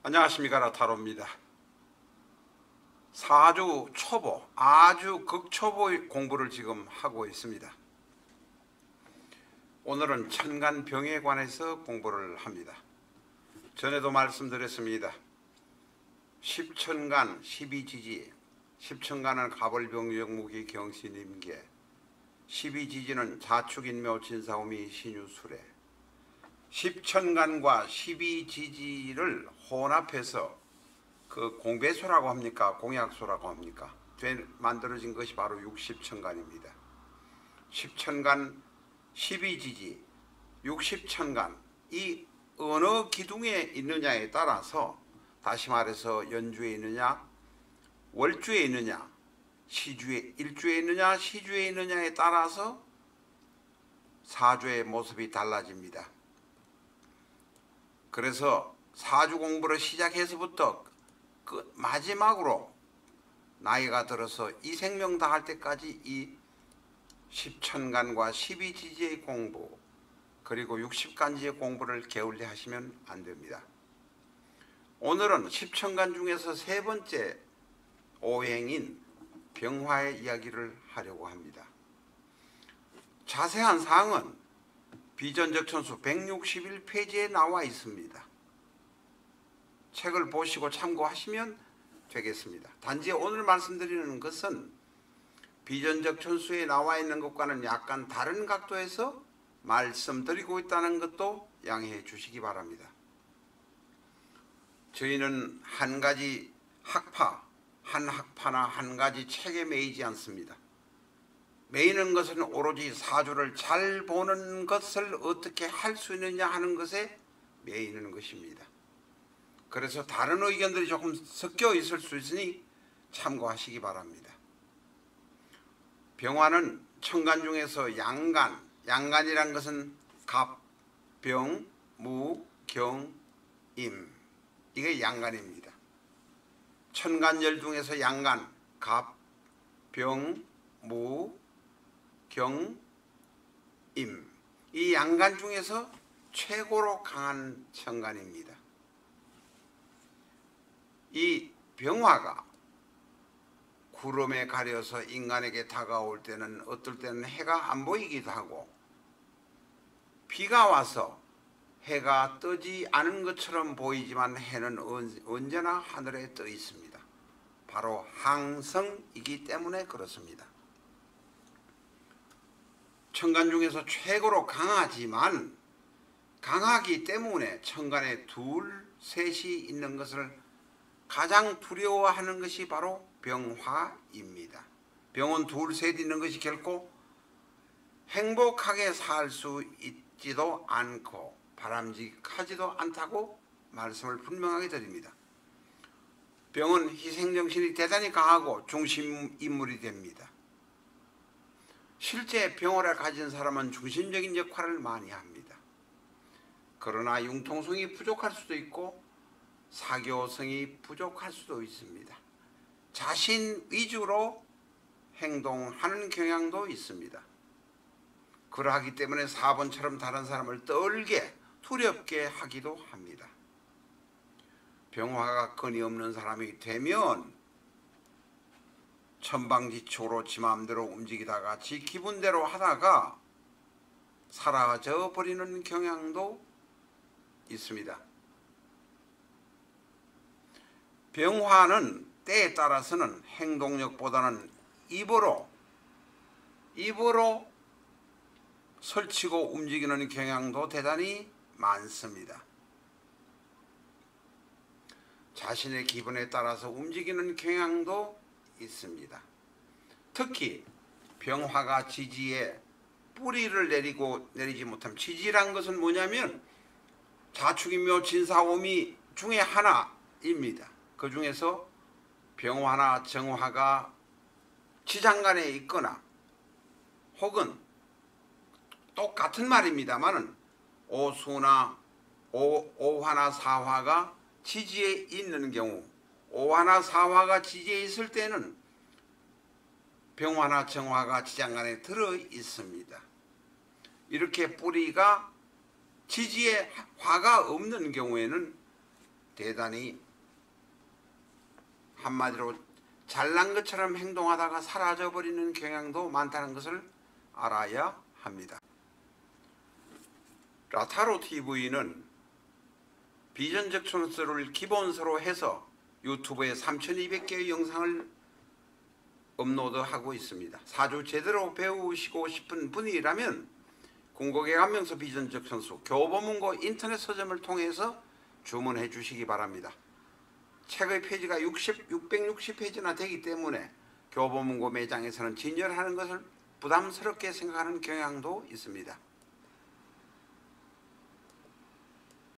안녕하십니까. 라타로입니다. 사주 초보, 아주 극초보 공부를 지금 하고 있습니다. 오늘은 천간병에 관해서 공부를 합니다. 전에도 말씀드렸습니다. 십천간, 십이지지, 십천간은 가벌병역무기 경신임계, 십이지지는 자축인묘 진사오미 신유술에, 십천간과 십이지지를 혼합해서 그 공배수라고 합니까? 공약수라고 합니까? 만들어진 것이 바로 육십천간입니다. 십천간, 십이지지, 육십천간, 이 어느 기둥에 있느냐에 따라서, 다시 말해서 연주에 있느냐, 월주에 있느냐, 일주에 있느냐, 시주에 있느냐에 따라서 사주의 모습이 달라집니다. 그래서 사주 공부를 시작해서부터 마지막으로 나이가 들어서 이 생명 다할 때까지 이 십천간과 십이지지의 공부, 그리고 육십간지의 공부를 게을리 하시면 안 됩니다. 오늘은 십천간 중에서 세 번째 오행인 병화의 이야기를 하려고 합니다. 자세한 사항은 비전적천수 161페이지에 나와 있습니다. 책을 보시고 참고하시면 되겠습니다. 단지 오늘 말씀드리는 것은 비전적천수에 나와 있는 것과는 약간 다른 각도에서 말씀드리고 있다는 것도 양해해 주시기 바랍니다. 저희는 한 가지 한 학파나 한 가지 책에 매이지 않습니다. 매이는 것은 오로지 사주를 잘 보는 것을 어떻게 할 수 있느냐 하는 것에 매이는 것입니다. 그래서 다른 의견들이 조금 섞여 있을 수 있으니 참고하시기 바랍니다. 병화는 천간 중에서 양간이란 것은 갑, 병, 무, 경, 임, 이게 양간입니다. 천간열 중에서 양간, 갑, 병, 무, 경, 임, 이 양간 중에서 최고로 강한 천간입니다. 이 병화가 구름에 가려서 인간에게 다가올 때는 어떨 때는 해가 안 보이기도 하고, 비가 와서 해가 뜨지 않은 것처럼 보이지만 해는 언제나 하늘에 떠 있습니다. 바로 항성이기 때문에 그렇습니다. 천간 중에서 최고로 강하지만 강하기 때문에 천간에 둘, 셋이 있는 것을 가장 두려워하는 것이 바로 병화입니다. 병은 둘, 셋 있는 것이 결코 행복하게 살 수 있지도 않고 바람직하지도 않다고 말씀을 분명하게 드립니다. 병은 희생정신이 대단히 강하고 중심인물이 됩니다. 실제 병화를 가진 사람은 중심적인 역할을 많이 합니다. 그러나 융통성이 부족할 수도 있고 사교성이 부족할 수도 있습니다. 자신 위주로 행동하는 경향도 있습니다. 그러하기 때문에 4번처럼 다른 사람을 떨게 두렵게 하기도 합니다. 병화가 건이 없는 사람이 되면 천방지축으로 지 마음대로 움직이다가 지 기분대로 하다가 사라져 버리는 경향도 있습니다. 병화는 때에 따라서는 행동력보다는 입으로 설치고 움직이는 경향도 대단히 많습니다. 자신의 기분에 따라서 움직이는 경향도 있습니다. 특히 병화가 지지에 뿌리를 내리지 못하면, 지지란 것은 뭐냐면 자축인묘 진사오미 중에 하나입니다. 그 중에서 병화나 정화가 지장간에 있거나 혹은 똑같은 말입니다만은 오화나 사화가 지지에 있는 경우, 오화나 사화가 지지에 있을 때는 병화나 정화가 지장간에 들어 있습니다. 이렇게 뿌리가 지지에 화가 없는 경우에는 대단히 한마디로 잘난 것처럼 행동하다가 사라져버리는 경향도 많다는 것을 알아야 합니다. 라타로TV는 비전적 순서를 기본서로 해서 유튜브에 3,200개의 영상을 업로드하고 있습니다. 사주 제대로 배우시고 싶은 분이라면 궁극의 감명서 비전적 선수 교보문고 인터넷 서점을 통해서 주문해 주시기 바랍니다. 책의 페이지가 660페이지나 되기 때문에 교보문고 매장에서는 진열하는 것을 부담스럽게 생각하는 경향도 있습니다.